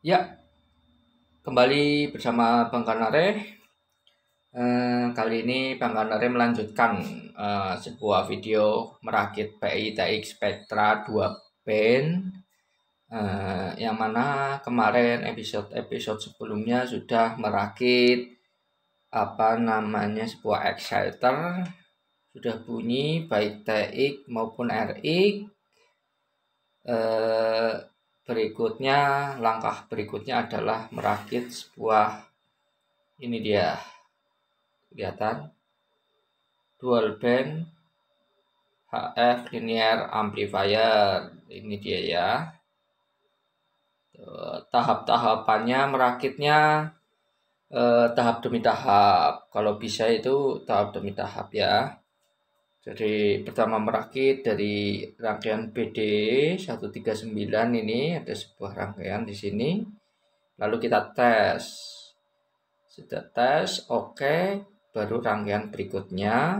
Ya, kembali bersama Bang Kanare. Kali ini Bang Kanare melanjutkan sebuah video merakit PITX Spectra 2 band, yang mana kemarin episode sebelumnya sudah merakit sebuah exciter, sudah bunyi baik TX maupun RX. Langkah berikutnya adalah merakit sebuah, ini dia, kelihatan, dual band HF linear amplifier. Ini dia ya. Tahap-tahapannya merakitnya tahap demi tahap. Kalau bisa itu tahap demi tahap ya. Jadi pertama merakit dari rangkaian BD 139 ini, ada sebuah rangkaian di sini. Lalu kita tes. Sudah tes, oke, baru rangkaian berikutnya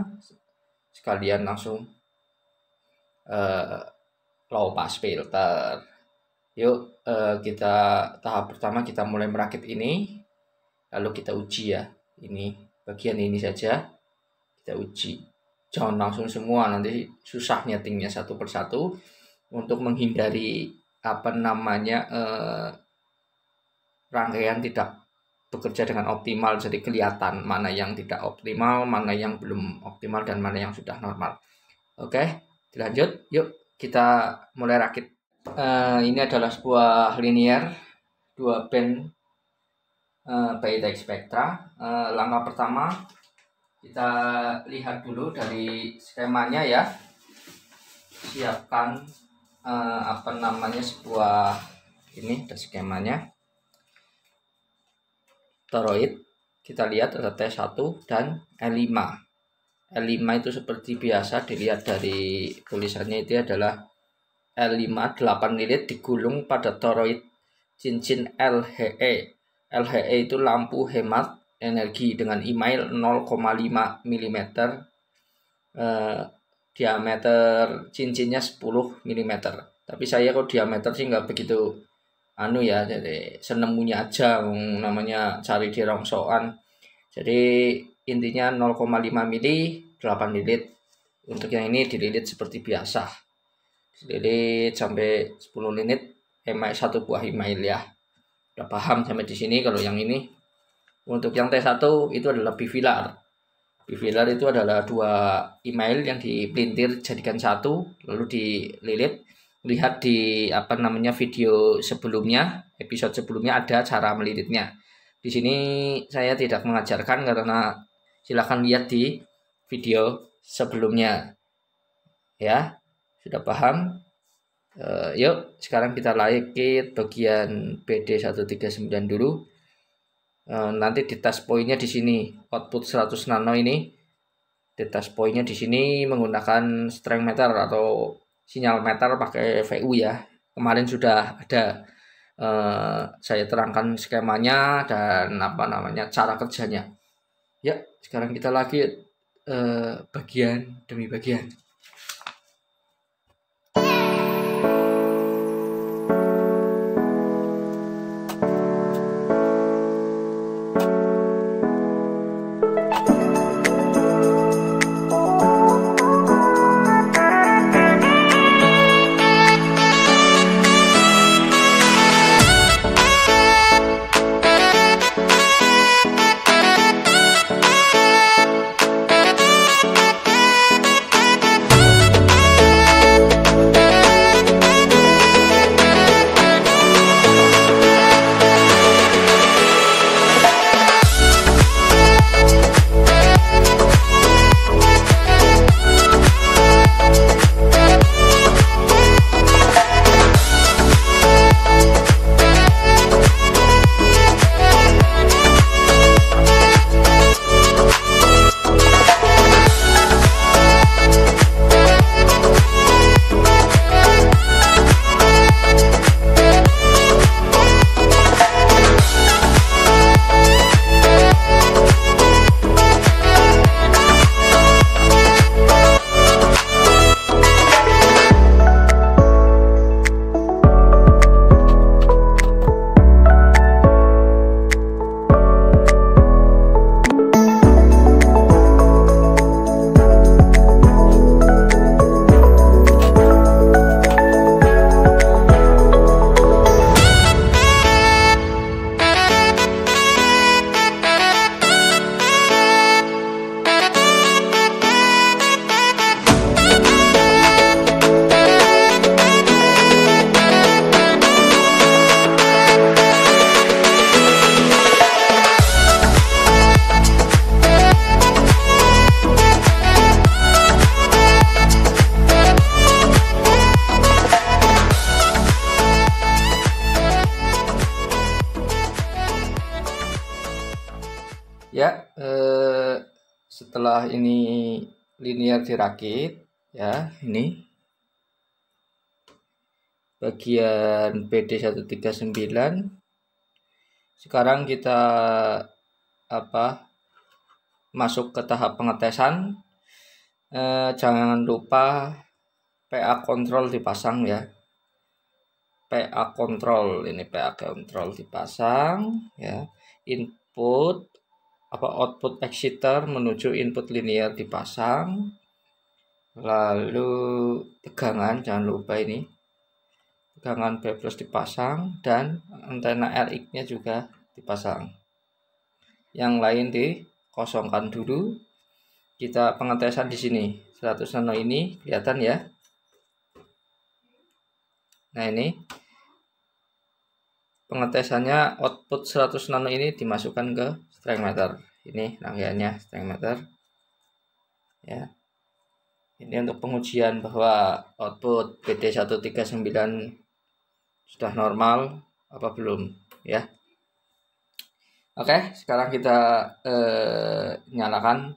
sekalian langsung low pass filter. Yuk, kita tahap pertama kita mulai merakit ini, lalu kita uji ya. Ini bagian ini saja kita uji. Jangan langsung semua, nanti susah nyetingnya satu persatu untuk menghindari rangkaian tidak bekerja dengan optimal. Jadi kelihatan mana yang tidak optimal, mana yang belum optimal, dan mana yang sudah normal. Oke, dilanjut. Yuk kita mulai rakit. Ini adalah sebuah linear 2 band PITX Spectra. Langkah pertama kita lihat dulu dari skemanya ya. Siapkan sebuah, ini ada skemanya. Toroid, kita lihat ada T1 dan L5. L5 itu seperti biasa dilihat dari tulisannya, itu adalah L5 8 lilit digulung pada toroid cincin LHE. LHE itu lampu hemat energi dengan email 0,5 mm. Diameter cincinnya 10 mm. Tapi saya kok diameter sih nggak begitu jadi senemunya aja, namanya cari di rongsokan. Jadi intinya 0,5 mili 8 lilit. Untuk yang ini dililit seperti biasa, dililit sampai 10 lilit, satu buah email ya. Udah paham sampai di sini. Kalau yang ini, untuk yang T1 itu adalah bifilar. Bifilar itu adalah 2 email yang dipelintir jadikan satu lalu dililit. Lihat di video sebelumnya, episode sebelumnya ada cara melilitnya. Di sini saya tidak mengajarkan karena silahkan lihat di video sebelumnya ya. Sudah paham? Yuk sekarang kita rakit bagian BD 139 dulu. Nanti di touch pointnya di sini, output 100 nano ini. Di touch pointnya di sini menggunakan strength meter atau sinyal meter pakai VU ya. Kemarin sudah ada saya terangkan skemanya dan cara kerjanya. Ya, sekarang kita lagi bagian demi bagian. Ya, setelah ini linear dirakit, ya, ini bagian PD139. Sekarang kita masuk ke tahap pengetesan. Jangan lupa PA kontrol dipasang ya. PA kontrol, ini PA kontrol dipasang ya. Output exciter menuju input linear dipasang. Lalu tegangan, jangan lupa ini. Tegangan B+ dipasang dan antena RX-nya juga dipasang. Yang lain dikosongkan dulu. Kita pengetesan di sini 100 nano ini kelihatan ya. Nah, ini pengetesannya output 100 nano ini dimasukkan ke strength meter. Ini rangkaiannya strength meter. Ya. Ini untuk pengujian bahwa output PD139 sudah normal apa belum ya. Oke, sekarang kita nyalakan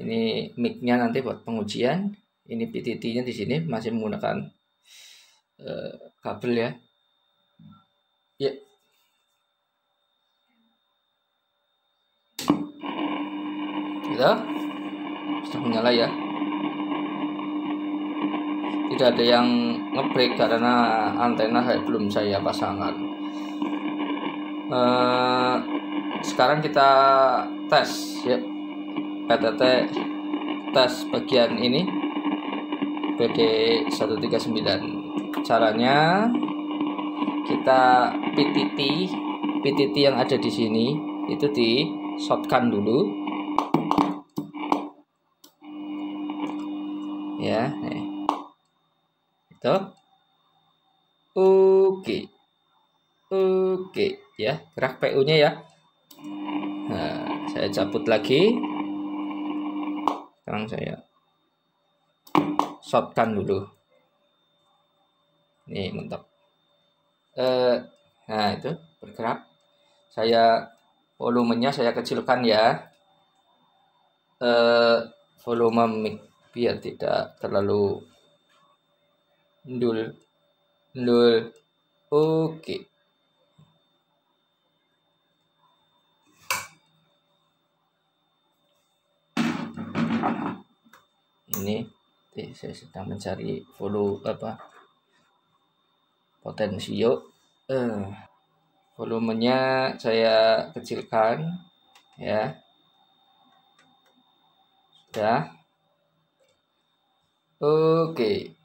ini mic-nya nanti buat pengujian. Ini PTT-nya di sini masih menggunakan kabel ya. Ya. Gitu. Sudah menyala ya. Tidak ada yang ngebreak karena antena belum saya pasangkan. Sekarang kita tes ya. PTT tes bagian ini PD139. Caranya kita PTT yang ada di sini itu di shotkan dulu ya, itu oke ya, gerak PU nya ya. Nah, saya cabut lagi, sekarang saya shotkan dulu, ini mantap. Nah, itu bergerak. Volumenya saya kecilkan ya, volume mic biar tidak terlalu ndul. Oke. Ini saya sedang mencari potensio. Volumenya saya kecilkan ya. Sudah. Oke.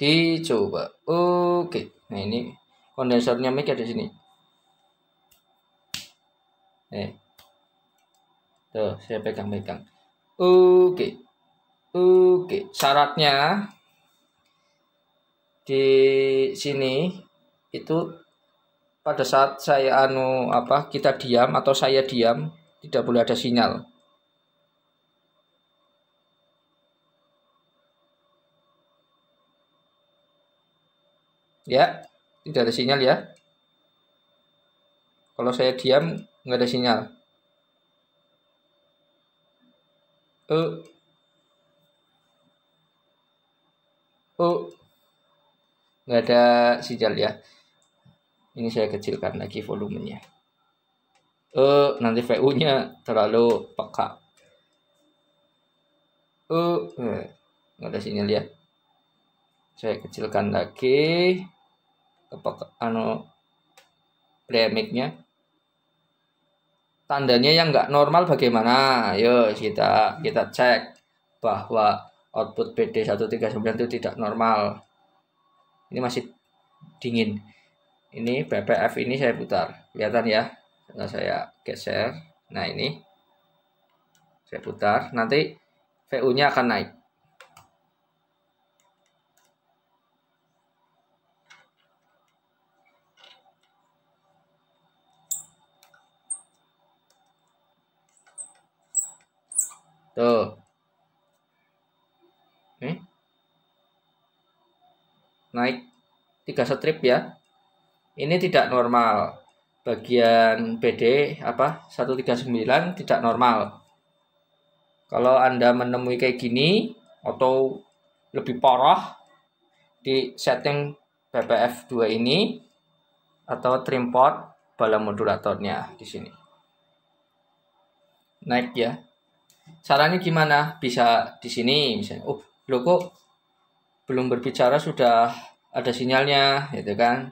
Dicoba. Oke. Nah, ini kondensernya mic ada di sini. Tuh, saya pegang. Oke. Syaratnya di sini itu pada saat saya kita diam atau saya diam, tidak boleh ada sinyal. Ya, tidak ada sinyal ya. Kalau saya diam, nggak ada sinyal. Nggak ada sinyal ya. Ini saya kecilkan lagi volumenya. Nanti VU-nya terlalu peka. Nggak ada sinyal ya. Saya kecilkan lagi play mic-nya. Tandanya yang nggak normal bagaimana? Ayo kita cek bahwa output PD139 itu tidak normal. Ini masih dingin. Ini BPF ini saya putar, kelihatan ya. Setelah saya geser, nah ini saya putar, nanti VU-nya akan naik. Tuh. Naik. 3 strip ya. Ini tidak normal. Bagian BD 139 tidak normal. Kalau Anda menemui kayak gini atau lebih parah, di setting PPF 2 ini atau trim port bala modulatornya di sini. Naik ya. Caranya gimana? Bisa di sini misalnya. Oh, loh kok belum berbicara sudah ada sinyalnya, gitu kan?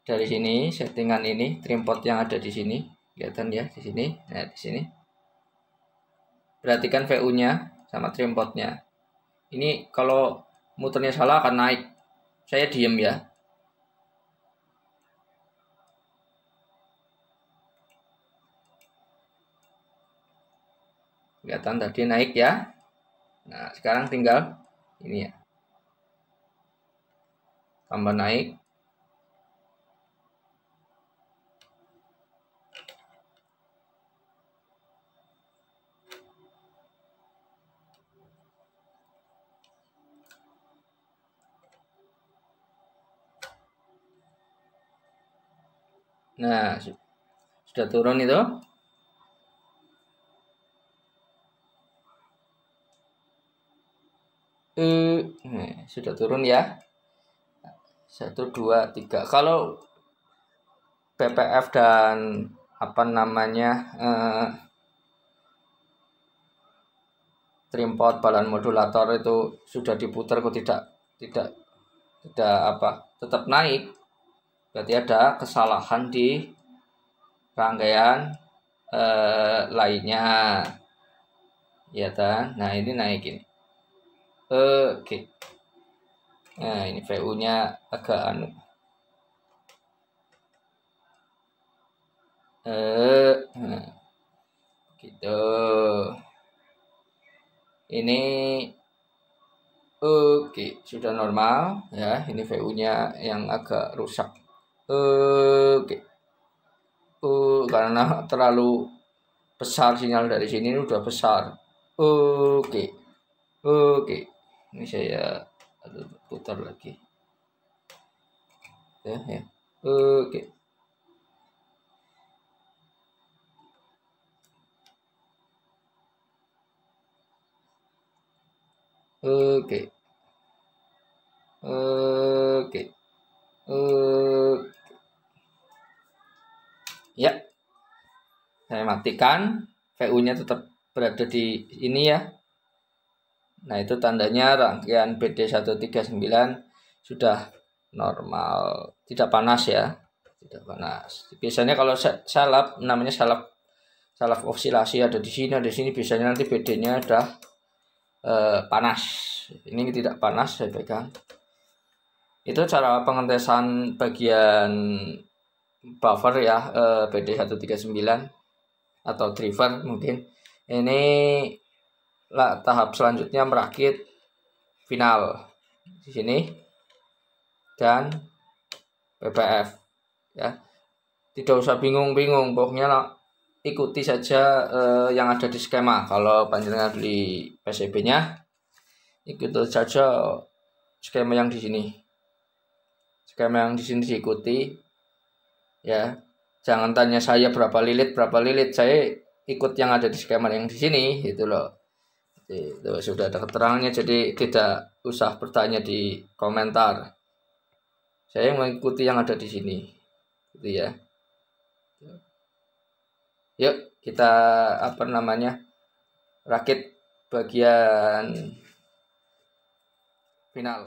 Dari sini settingan ini trim port yang ada di sini, kelihatan ya di sini. Nah, di sini. Perhatikan VU-nya sama trim portnya. Ini kalau muternya salah akan naik. Saya diem ya. Kelihatan tadi naik ya. Nah, sekarang tinggal ini ya. Tambah naik. Nah, sudah turun itu. Sudah turun ya. 1, 2, 3. Kalau PPF dan trim port balan modulator itu sudah diputar kok tidak tetap naik. Berarti ada kesalahan di rangkaian lainnya, ya kan? Nah, ini naik ini. Oke. Nah, ini VU-nya agak gitu. Ini oke, sudah normal ya. Ini VU-nya yang agak rusak. Oke. Karena terlalu besar sinyal dari sini, udah besar. Oke. Ini saya putar lagi. Ya. Oke. Ya, saya matikan. VU-nya tetap berada di ini ya. Nah, itu tandanya rangkaian BD139 sudah normal, tidak panas ya, tidak panas. Biasanya kalau salap, namanya salap osilasi, ada di sini biasanya nanti BD-nya udah panas. Ini tidak panas, saya pegang. Itu cara pengetesan bagian buffer ya, BD139 atau driver mungkin. Ini tahap selanjutnya merakit final di sini dan PPF ya. Tidak usah bingung-bingung, pokoknya ikuti saja yang ada di skema. Kalau panjenengan beli PCB-nya, ikuti saja skema yang di sini. Skema yang di sini diikuti ya. Jangan tanya saya berapa lilit, saya ikut yang ada di skema yang di sini, gitu loh. Itu sudah ada keterangannya, jadi tidak usah bertanya di komentar. Saya mengikuti yang ada di sini, gitu ya. Yuk kita rakit bagian final.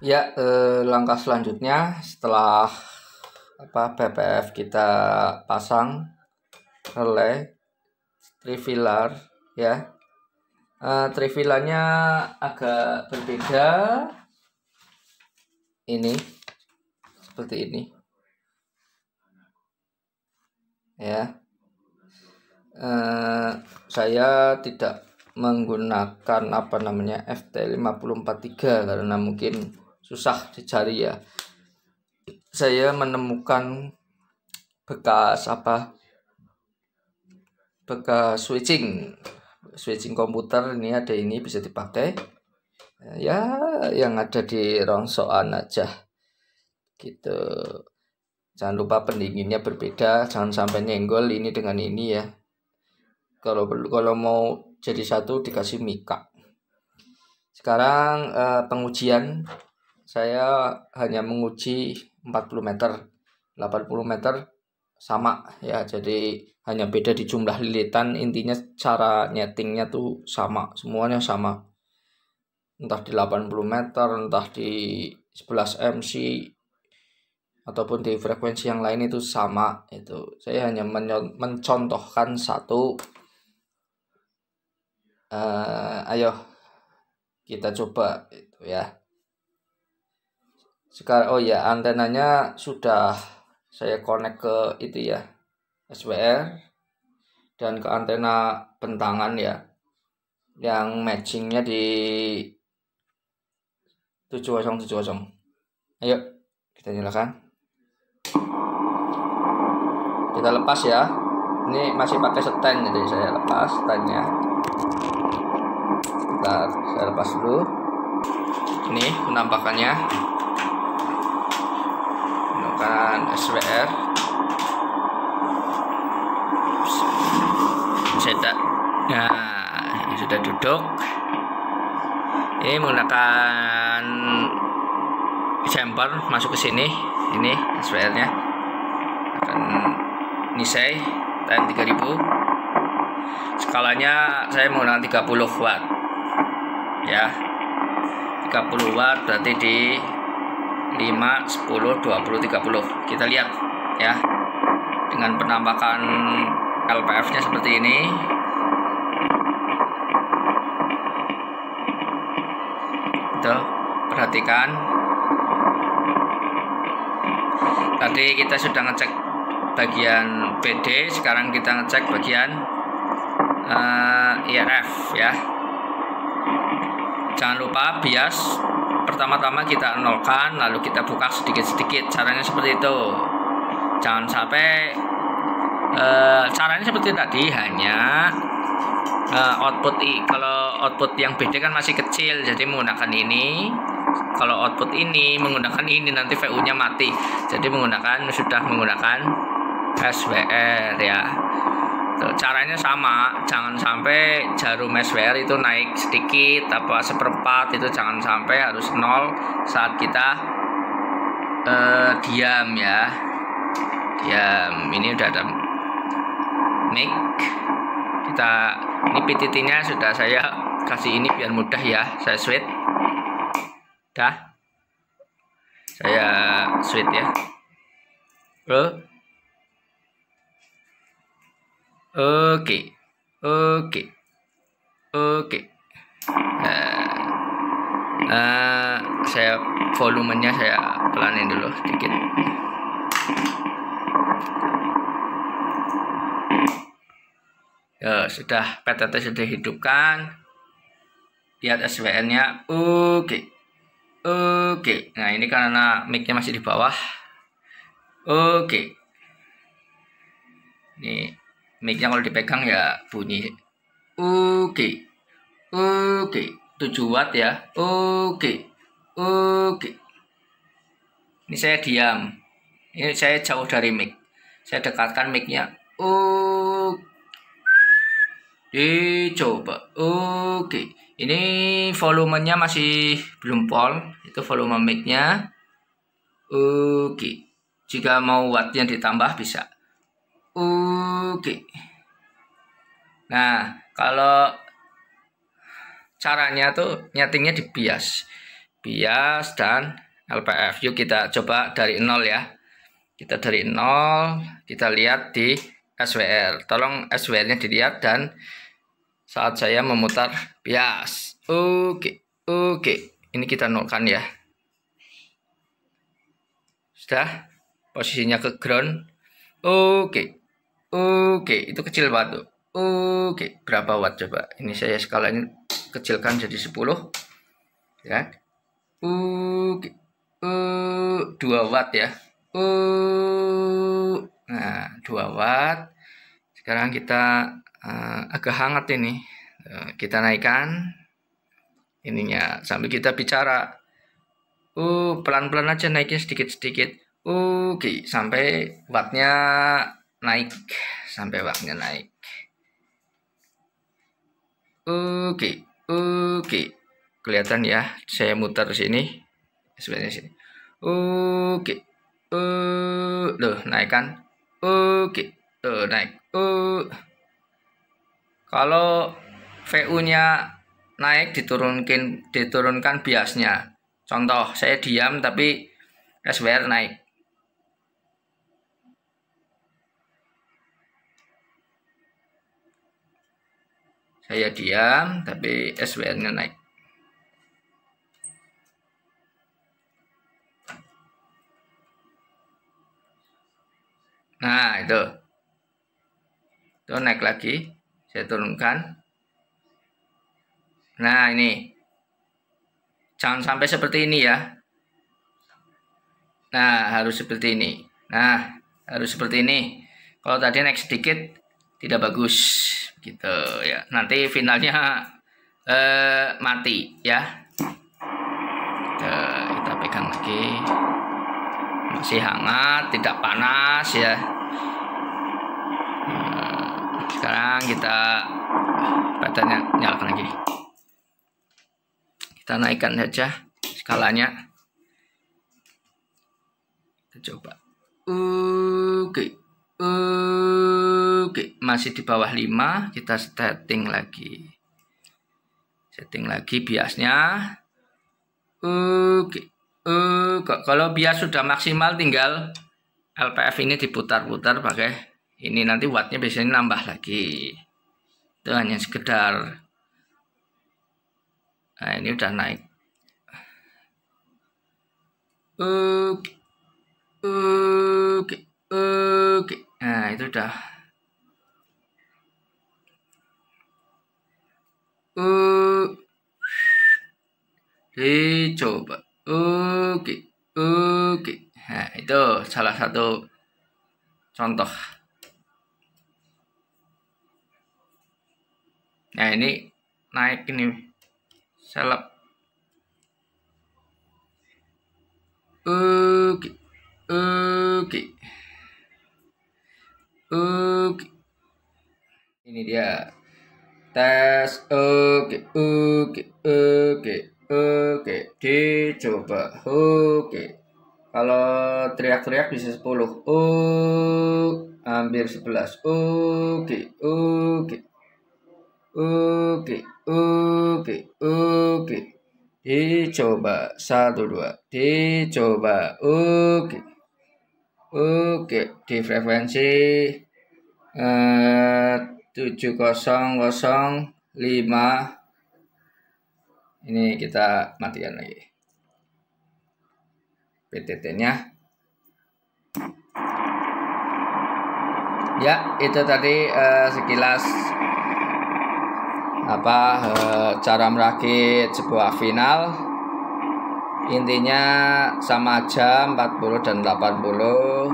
Ya, langkah selanjutnya setelah PPF kita pasang relay trifilar ya. Trifilarnya agak berbeda. Ini seperti ini ya. Saya tidak menggunakan FT5043 karena mungkin susah dicari ya. Saya menemukan bekas switching komputer. Ini ada, ini bisa dipakai ya, yang ada di rongsokan aja gitu. Jangan lupa pendinginnya berbeda, jangan sampai nyenggol ini dengan ini ya. Kalau mau jadi satu dikasih mika. Sekarang pengujian saya hanya menguji 40 meter, 80 meter sama ya. Jadi hanya beda di jumlah lilitan, intinya cara nyetingnya tuh sama, semuanya sama. Entah di 80 meter, entah di 11 MC ataupun di frekuensi yang lain itu sama. Itu saya hanya mencontohkan satu. Ayo kita coba itu ya. Sekarang antenanya sudah saya connect ke itu ya, SWR, dan ke antena bentangan ya, yang matchingnya di 7070. Ayo kita nyalakan, kita lepas ya. Ini masih pakai stand, jadi saya lepas standnya. Bentar, saya lepas dulu. Ini penampakannya menggunakan SWR. Nah, ini sudah duduk. Ini menggunakan jumper masuk ke sini. Ini SWR-nya akan Nisei TN 3000. Skalanya saya menggunakan 30 watt ya. 30 watt berarti di 5, 10, 20, 30. Kita lihat ya, dengan penampakan LPF nya seperti ini. Tuh, perhatikan. Tadi kita sudah ngecek bagian PD, sekarang kita ngecek bagian IRF ya. Jangan lupa bias pertama-tama kita nolkan, lalu kita buka sedikit-sedikit. Caranya seperti itu. Jangan sampai caranya seperti tadi, hanya kalau output yang BD kan masih kecil, jadi menggunakan ini. Kalau output ini menggunakan ini, nanti VU-nya mati. Jadi sudah menggunakan SWR ya. Tuh, caranya sama, jangan sampai jarum SWR itu naik sedikit seperempat, itu jangan sampai harus nol saat kita diam ya. Diam. Ini udah ada mic. Ini PTT nya sudah saya kasih ini biar mudah ya. Saya switch. Dah. Saya switch ya. Oke. Saya volumenya saya pelanin dulu sedikit. Ya, sudah PTT sudah hidupkan. Lihat SWR-nya. Oke. Nah, ini karena mic-nya masih di bawah. Oke. Ini mic-nya kalau dipegang ya bunyi. Oke. 7 watt ya. Oke. Ini saya diam. Ini saya jauh dari mic. Saya dekatkan mic-nya. Dicoba. Oke. Ini volumenya masih belum pol. Itu volume mic-nya. Oke. Jika mau wattnya ditambah bisa. Oke. Nah, kalau caranya tuh nyetingnya di bias. bias dan LPF. Yuk kita coba dari 0 ya. Kita dari 0, kita lihat di SWR. Tolong SWR-nya dilihat dan saat saya memutar bias. Oke. Ini kita nolkan ya. Sudah. Posisinya ke ground. Oke. Itu kecil banget tuh. Oke, berapa watt coba? Ini saya skalanya kecilkan jadi 10. Ya. Oke. 2 watt ya. Nah, 2 watt. Sekarang kita agak hangat ini. Kita naikkan ininya sambil kita bicara. Pelan-pelan aja naiknya sedikit-sedikit. Oke, sampai wattnya naik. Oke. Kelihatan ya, saya muter sini. Sebenarnya sini. Oke. Loh, naikkan. Oke. Naik. Kalau VU-nya naik diturunkan biasnya. Contoh, saya diam tapi SWR naik. Saya diam tapi SWR-nya naik. Nah, itu naik lagi. Saya turunkan. Nah, ini. Jangan sampai seperti ini ya. Nah, harus seperti ini. Kalau tadi naik sedikit tidak bagus gitu ya. Nanti finalnya mati ya. Kita pegang lagi. Masih hangat, tidak panas ya. Sekarang kita baterainya nyalakan lagi. Kita naikkan saja skalanya. Kita coba. Oke. Masih di bawah 5. Kita setting lagi biasnya. Oke. Kalau bias sudah maksimal, tinggal LPF ini diputar-putar pakai ini. Nanti wattnya biasanya nambah lagi. Itu hanya sekedar. Nah, ini udah naik. Oke. Nah, itu udah. Dicoba. Oke. Nah, itu salah satu contoh. Nah, ini naik ini. Selap. Oke. Ini dia. Tes. Oke. Dicoba. Oke. Kalau teriak-teriak bisa 10. Hampir 11. Oke. Dicoba 1 2. Dicoba. Oke. Di frekuensi 7005. Ini kita matikan lagi PTT-nya. Ya, itu tadi sekilas cara merakit sebuah final. Intinya sama aja 40 dan 80.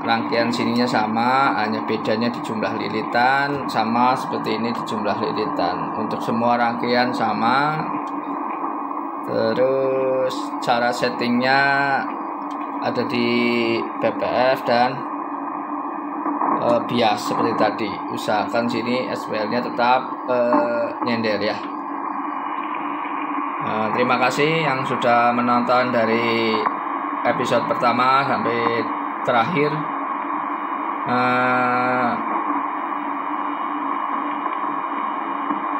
Rangkaian sininya sama, hanya bedanya di jumlah lilitan. Sama seperti ini di jumlah lilitan. Untuk semua rangkaian sama. Terus cara settingnya ada di BPF dan bias seperti tadi. Usahakan sini SPL-nya tetap nyender ya. Terima kasih yang sudah menonton dari episode pertama sampai terakhir.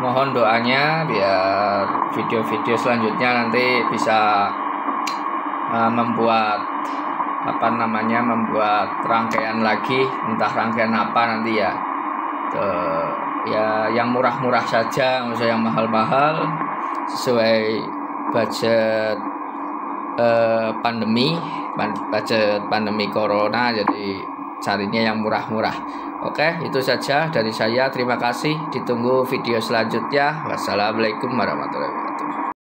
mohon doanya biar video-video selanjutnya nanti bisa membuat rangkaian lagi, entah rangkaian apa nanti ya. Ya yang murah-murah saja, nggak usah yang mahal-mahal, sesuai budget pandemi corona, jadi carinya yang murah-murah. Oke, itu saja dari saya. Terima kasih. Ditunggu video selanjutnya. Wassalamualaikum warahmatullahi wabarakatuh.